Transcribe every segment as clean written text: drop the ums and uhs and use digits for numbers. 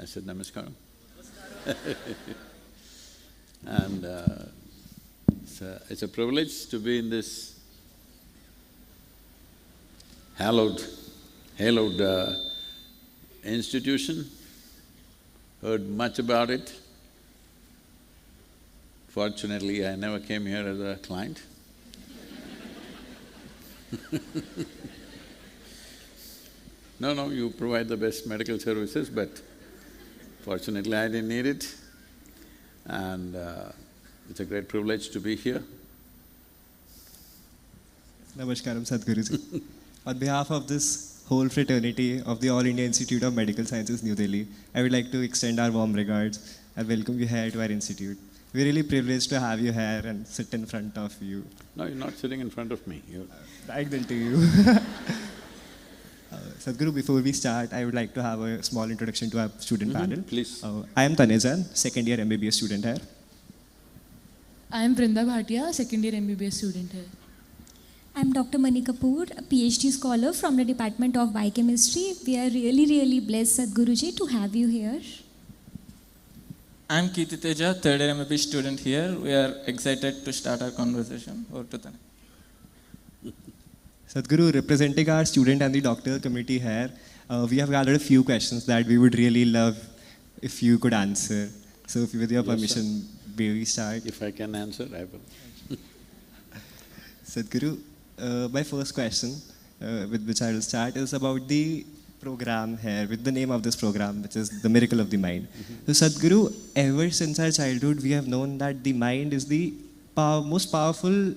I said namaskaram. And it's a privilege to be in this hallowed institution. Heard much about it. Fortunately, I never came here as a client. No, you provide the best medical services, but fortunately I didn't need it. And it's a great privilege to be here. Namaskaram, Sadhguruji. On behalf of this whole fraternity of the All India Institute of Medical Sciences, New Delhi, I would like to extend our warm regards and welcome you here to our institute. We're really privileged to have you here and sit in front of you. No, you're not sitting in front of me. Back then to you. Sadhguru, before we start, I would like to have a small introduction to our student panel. Please. I am Tanejan, second year MBBS student here. I am Vrinda Bhatia, second year MBBS student here. I am Dr. Mani Kapoor, a PhD scholar from the Department of Biochemistry. We are really blessed, Sadhguruji, to have you here. I am Kirti Teja, third year MBBS student here. We are excited to start our conversation. Over to Tane. Sadhguru, representing our student and the doctoral community here, we have gathered a few questions that we would really love if you could answer. So if with your permission, may we start? If I can answer, I will. Sadhguru, my first question with which I will start is about the program here, with the name of this program, which is The Miracle of the Mind. So Sadhguru, ever since our childhood, we have known that the mind is the most powerful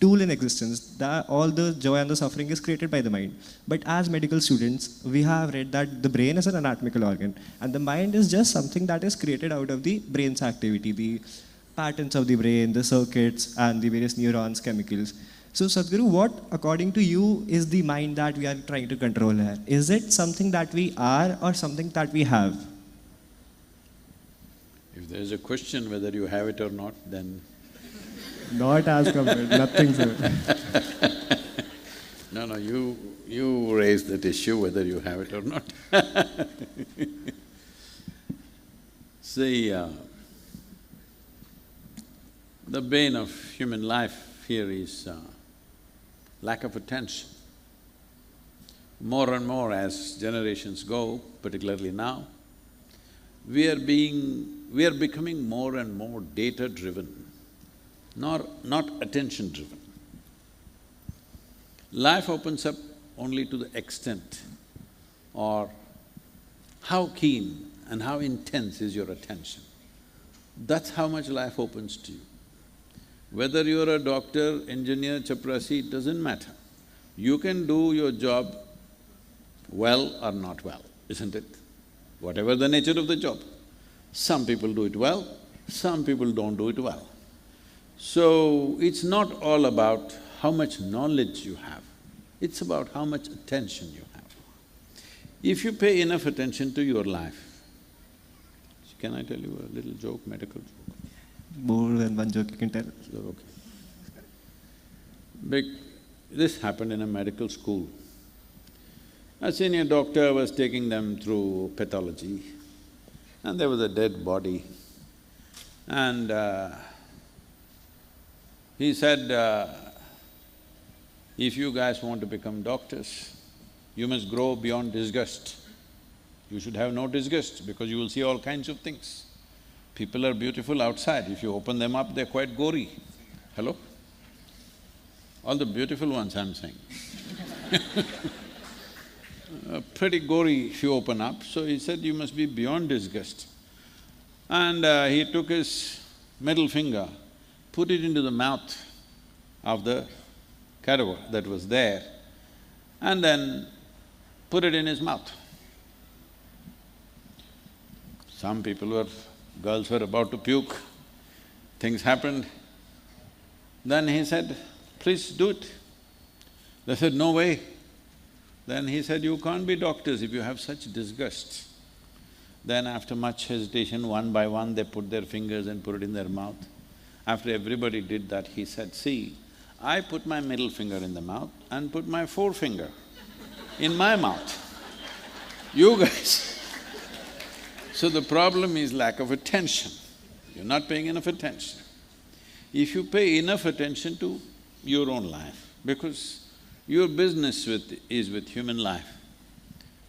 tool in existence, that all the joy and the suffering is created by the mind. But as medical students, we have read that the brain is an anatomical organ and the mind is just something that is created out of the brain's activity, the patterns of the brain, the circuits and the various neurons, chemicals. So Sadhguru, what according to you is the mind that we are trying to control here? Is it something that we are or something that we have? If there is a question whether you have it or not, then… Not as compared, nothing, sir. No, you raise that issue whether you have it or not. See, the bane of human life here is lack of attention. More and more as generations go, particularly now, we are becoming more and more data-driven, not attention-driven. Life opens up only to the extent or how keen and how intense is your attention. That's how much life opens to you. Whether you're a doctor, engineer, chaprasi, it doesn't matter. You can do your job well or not well, isn't it? Whatever the nature of the job. Some people do it well, some people don't do it well. So, it's not all about how much knowledge you have, it's about how much attention you have. If you pay enough attention to your life… Can I tell you a little joke, medical joke? More than one joke you can tell. Okay. This happened in a medical school. A senior doctor was taking them through pathology and there was a dead body. And he said, if you guys want to become doctors, you must grow beyond disgust. You should have no disgust because you will see all kinds of things. People are beautiful outside, if you open them up, they're quite gory. Hello? All the beautiful ones, I'm saying. Pretty gory if you open up, so he said, you must be beyond disgust. And he took his middle finger, put it into the mouth of the cadaver that was there, and then put it in his mouth. Some girls were about to puke, things happened. Then he said, please do it. They said, no way. Then he said, you can't be doctors if you have such disgust. Then after much hesitation, one by one they put their fingers and put it in their mouth. After everybody did that, he said, see, I put my middle finger in the mouth and put my forefinger in my mouth. You guys So the problem is lack of attention. You're not paying enough attention. If you pay enough attention to your own life, because your business is with human life,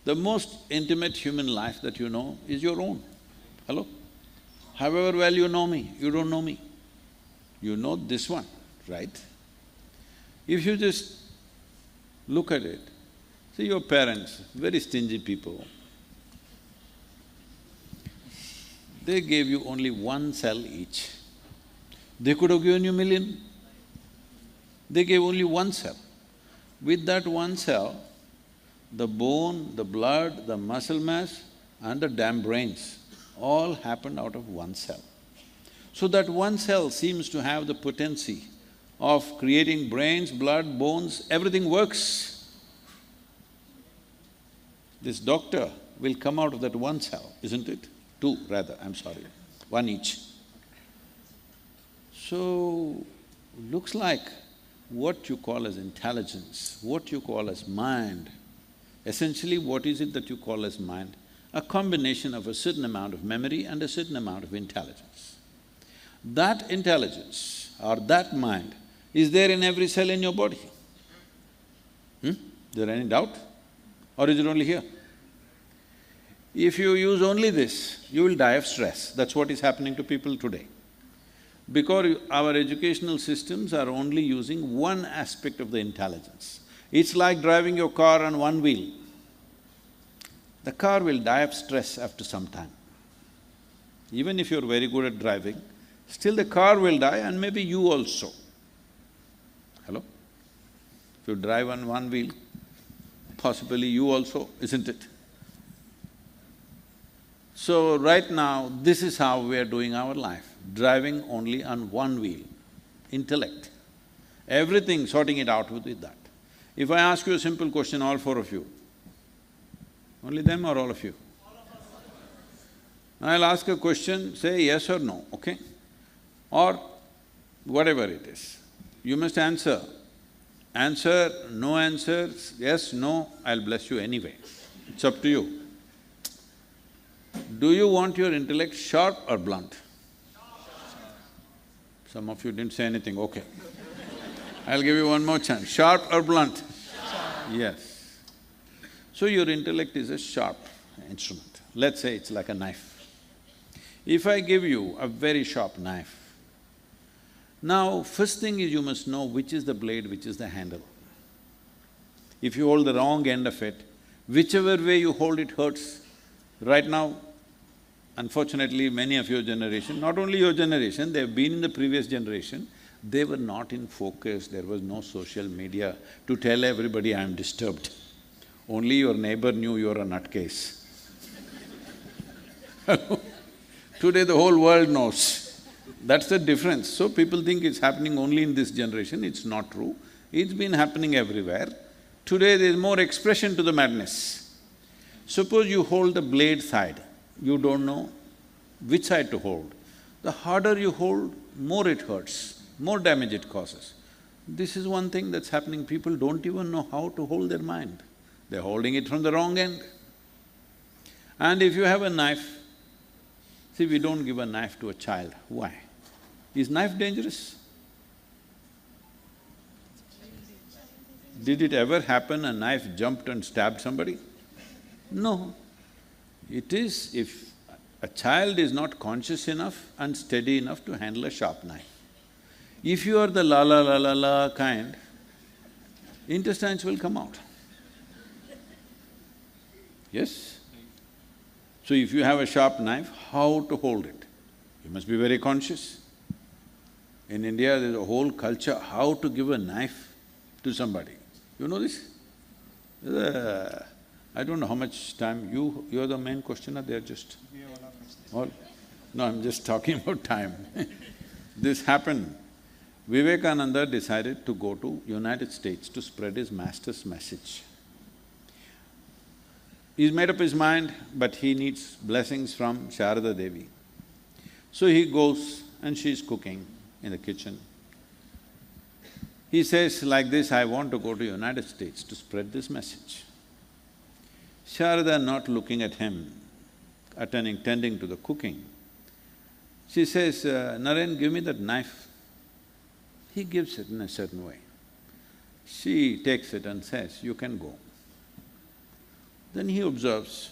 the most intimate human life that you know is your own. Hello? However well you know me, you don't know me. You know this one, right? If you just look at it, see your parents, very stingy people, they gave you only one cell each. They could have given you 1,000,000. They gave only one cell. With that one cell, the bone, the blood, the muscle mass and the damn brains all happened out of one cell. So that one cell seems to have the potency of creating brains, blood, bones, everything works. This doctor will come out of that one cell, isn't it? Two rather, I'm sorry, one each. So, looks like what you call as intelligence, what you call as mind, essentially what is it that you call as mind? A combination of a certain amount of memory and a certain amount of intelligence. That intelligence or that mind is there in every cell in your body. Is there any doubt? Or is it only here? If you use only this, you will die of stress. That's what is happening to people today. Because our educational systems are only using one aspect of the intelligence. It's like driving your car on one wheel. The car will die of stress after some time. Even if you're very good at driving, still the car will die and maybe you also. Hello? If you drive on one wheel, possibly you also, isn't it? So right now, this is how we are doing our life, driving only on one wheel, intellect. Everything sorting it out with that. If I ask you a simple question, all four of you, only them or all of you? I'll ask a question, say yes or no, okay? Or whatever it is. You must answer. Answer, no answers, yes, no, I'll bless you anyway. It's up to you. Do you want your intellect sharp or blunt? Some of you didn't say anything, okay. I'll give you one more chance. Sharp or blunt? Sharp. Yes. So your intellect is a sharp instrument. Let's say it's like a knife. If I give you a very sharp knife, now first thing is you must know which is the blade, which is the handle. If you hold the wrong end of it, whichever way you hold it hurts. Right now, unfortunately, many of your generation, not only your generation, they've been in the previous generation, they were not in focus, there was no social media to tell everybody, I'm disturbed. Only your neighbor knew you're a nutcase. Today the whole world knows. That's the difference. So people think it's happening only in this generation, it's not true. It's been happening everywhere. Today there's more expression to the madness. Suppose you hold the blade side, you don't know which side to hold. The harder you hold, more it hurts, more damage it causes. This is one thing that's happening, people don't even know how to hold their mind. They're holding it from the wrong end. And if you have a knife, see, we don't give a knife to a child. Why? Is knife dangerous? Did it ever happen a knife jumped and stabbed somebody? No. It is if a child is not conscious enough and steady enough to handle a sharp knife. If you are the la la la la la kind, intestines will come out. Yes? So if you have a sharp knife, how to hold it? You must be very conscious. In India, there's a whole culture how to give a knife to somebody. You know this? I don't know how much time you're the main questioner, they're just… All? No, I'm just talking about time. This happened. Vivekananda decided to go to United States to spread his master's message. He's made up his mind, but he needs blessings from Sharada Devi. So he goes and she's cooking in the kitchen. He says like this, I want to go to United States to spread this message. Sharada not looking at him, tending to the cooking. She says, Naren, give me that knife. He gives it in a certain way. She takes it and says, you can go. Then he observes,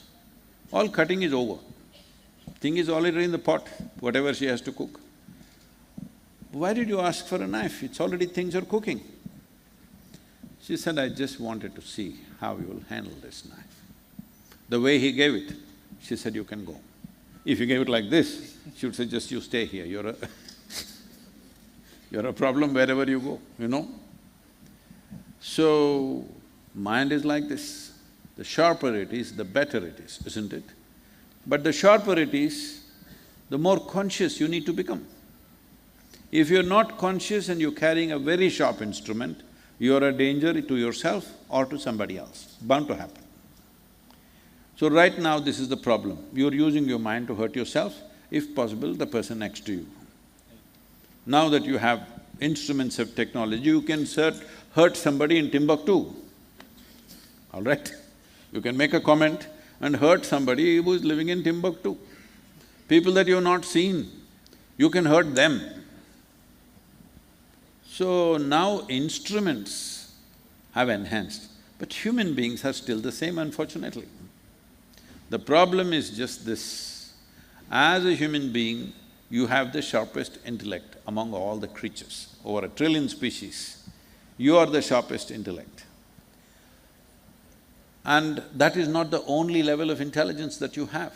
all cutting is over. Thing is already in the pot, whatever she has to cook. Why did you ask for a knife? It's already things are cooking. She said, I just wanted to see how you will handle this knife. The way he gave it, she said, you can go. If you gave it like this, she would say, just you stay here, you're a you're a problem wherever you go, you know? So, mind is like this. The sharper it is, the better it is, isn't it? But the sharper it is, the more conscious you need to become. If you're not conscious and you're carrying a very sharp instrument, you're a danger to yourself or to somebody else, bound to happen. So right now, this is the problem. You're using your mind to hurt yourself, if possible, the person next to you. Now that you have instruments of technology, you can hurt somebody in Timbuktu, all right? You can make a comment and hurt somebody who is living in Timbuktu. People that you have not seen, you can hurt them. So now instruments have enhanced, but human beings are still the same, unfortunately. The problem is just this, as a human being, you have the sharpest intellect among all the creatures, over 1 trillion species. You are the sharpest intellect. And that is not the only level of intelligence that you have.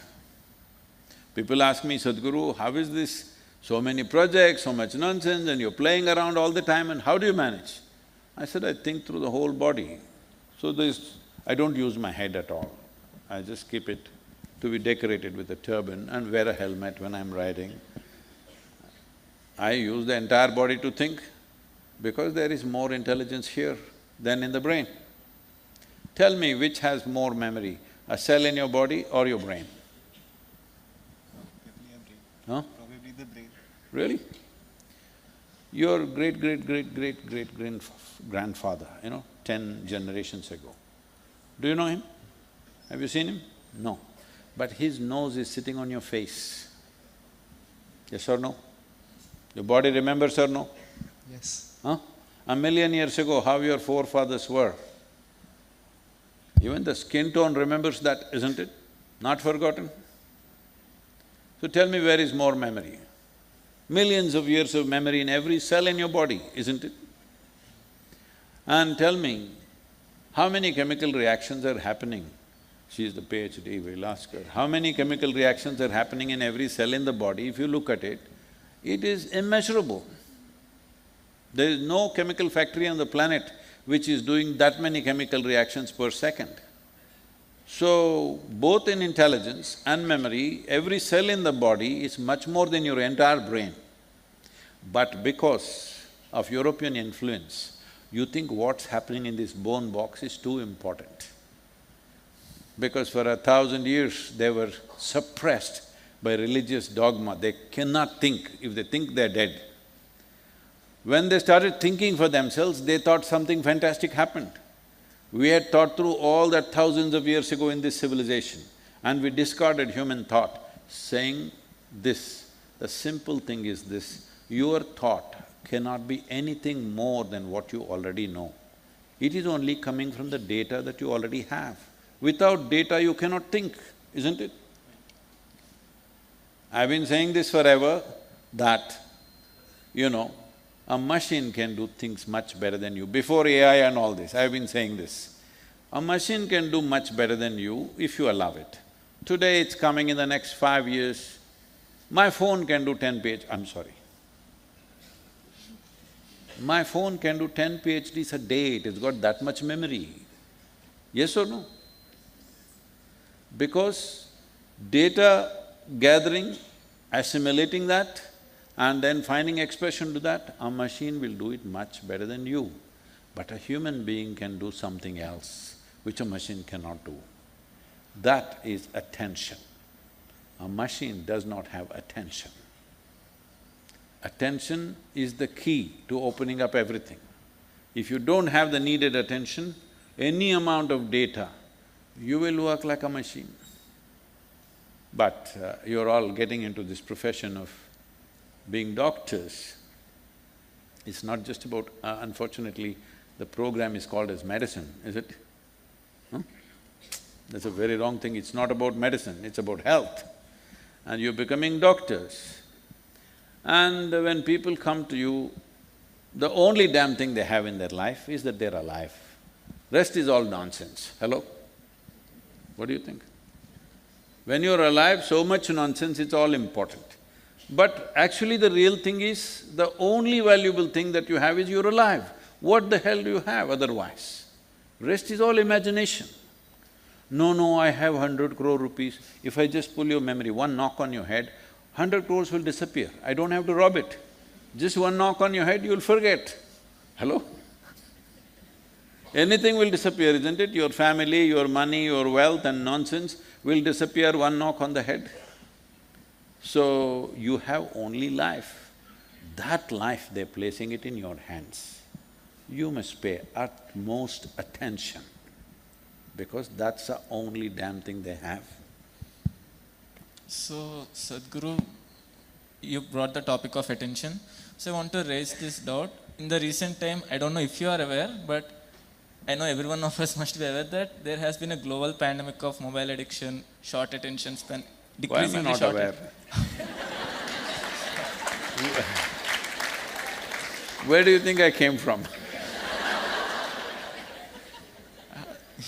People ask me, Sadhguru, how is this? So many projects, so much nonsense, and you're playing around all the time, and how do you manage? I said, I think through the whole body. So I don't use my head at all. I just keep it to be decorated with a turban and wear a helmet when I'm riding. I use the entire body to think, because there is more intelligence here than in the brain. Tell me which has more memory, a cell in your body or your brain? Probably a brain. Huh? Probably the brain. Really? Your great-great-great-great-great-grandfather, 10 generations ago. Do you know him? Have you seen him? No. But his nose is sitting on your face. Yes or no? Your body remembers or no? Yes. Huh? 1,000,000 years ago, how your forefathers were. Even the skin tone remembers that, isn't it? Not forgotten? So tell me, where is more memory? Millions of years of memory in every cell in your body, isn't it? And tell me, how many chemical reactions are happening? She is the PhD, we'll ask her. How many chemical reactions are happening in every cell in the body? If you look at it, it is immeasurable. There is no chemical factory on the planet which is doing that many chemical reactions per second. So, both in intelligence and memory, every cell in the body is much more than your entire brain. But because of European influence, you think what's happening in this bone box is too important. Because for 1,000 years, they were suppressed by religious dogma. They cannot think. If they think, they're dead. When they started thinking for themselves, they thought something fantastic happened. We had thought through all that thousands of years ago in this civilization, and we discarded human thought, saying this, the simple thing is this, your thought cannot be anything more than what you already know. It is only coming from the data that you already have. Without data, you cannot think, isn't it? I've been saying this forever, that, a machine can do things much better than you. Before AI and all this, I've been saying this. A machine can do much better than you if you allow it. Today it's coming, in the next 5 years, my phone can do 10 My phone can do 10 PhDs a day, it has got that much memory. Yes or no? Because data gathering, assimilating that, and then finding expression to that, a machine will do it much better than you. But a human being can do something else, which a machine cannot do. That is attention. A machine does not have attention. Attention is the key to opening up everything. If you don't have the needed attention, any amount of data, you will work like a machine. But you're all getting into this profession of being doctors. It's not just about… unfortunately, the program is called as medicine, is it? Huh? That's a very wrong thing. It's not about medicine, it's about health. And you're becoming doctors. And when people come to you, the only damn thing they have in their life is that they're alive. Rest is all nonsense. Hello? What do you think? When you're alive, so much nonsense, it's all important. But actually the real thing is, the only valuable thing that you have is you're alive. What the hell do you have otherwise? Rest is all imagination. No, I have 100 crore rupees. If I just pull your memory, one knock on your head, 100 crores will disappear. I don't have to rob it. Just one knock on your head, you'll forget. Hello? Anything will disappear, isn't it? Your family, your money, your wealth and nonsense will disappear one knock on the head. So, you have only life. That life, they're placing it in your hands. You must pay utmost attention, because that's the only damn thing they have. So, Sadhguru, you brought the topic of attention. So, I want to raise this doubt. In the recent time, I don't know if you are aware, but I know every one of us must be aware that there has been a global pandemic of mobile addiction, short attention span, decreasingly Why am I not short aware? Where do you think I came from?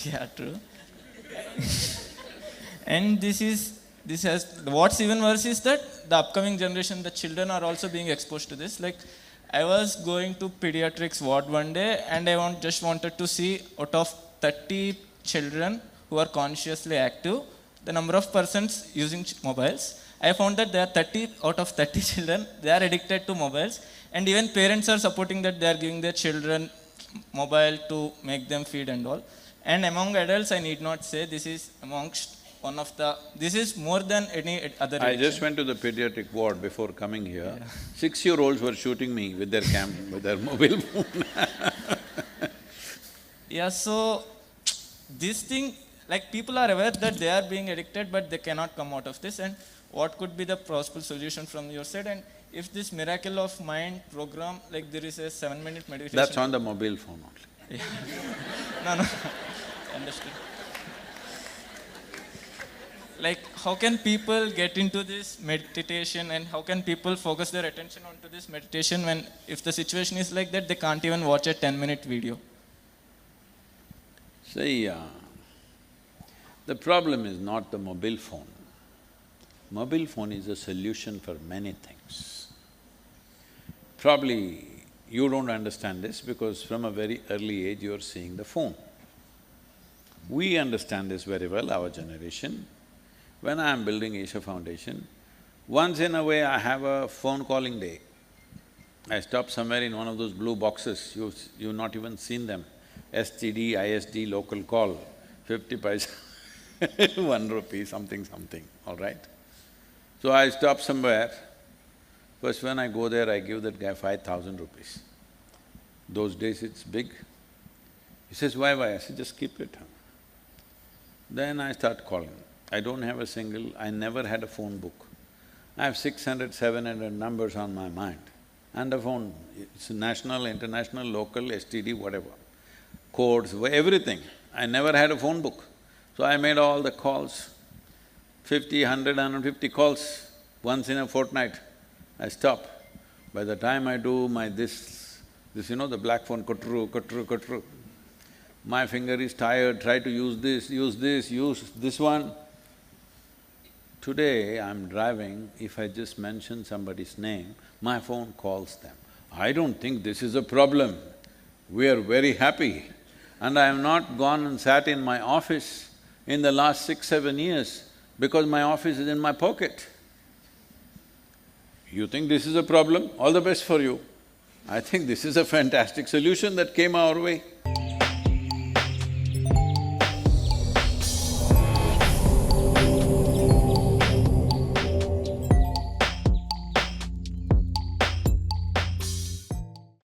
Yeah, true. And what's even worse is that the upcoming generation, the children are also being exposed to this. Like, I was going to pediatrics ward one day and I just wanted to see out of 30 children who are consciously active, the number of persons using mobiles. I found that there are 30 out of 30 children, they are addicted to mobiles, and even parents are supporting that they are giving their children mobile to make them feed and all. And among adults, I need not say, this is amongst one of the… this is more than any other addiction. I just went to the pediatric ward before coming here. Yeah. 6-year-olds were shooting me with their mobile phone. Yeah, so this thing, like, people are aware that they are being addicted, but they cannot come out of this. And what could be the possible solution from your side? And if this Miracle of Mind program, like there is a 7-minute meditation… That's on the mobile phone only. Yeah. No, understood. Like, how can people get into this meditation, and how can people focus their attention onto this meditation when, if the situation is like that, they can't even watch a 10-minute video? See, the problem is not the mobile phone. Mobile phone is a solution for many things. Probably you don't understand this because from a very early age you're seeing the phone. We understand this very well, our generation. When I'm building Isha Foundation, once in a way I have a phone calling day. I stop somewhere in one of those blue boxes, you've not even seen them. STD, ISD, local call, 50 paisa, 1 rupee, something, all right? So I stop somewhere. First when I go there, I give that guy 5,000 rupees. Those days it's big. He says, why? I said, just keep it. Then I start calling. I don't have a single… I never had a phone book. I have 600, 700 numbers on my mind. And a phone, it's national, international, local, STD, whatever. Codes, everything. I never had a phone book. So I made all the calls, 50, 100, 150 calls, once in a fortnight. I stop. By the time I do my this, the black phone, kutru, my finger is tired, try to use this one. Today, I'm driving, if I just mention somebody's name, my phone calls them. I don't think this is a problem. We are very happy. And I have not gone and sat in my office in the last 6-7 years because my office is in my pocket. You think this is a problem? All the best for you. I think this is a fantastic solution that came our way.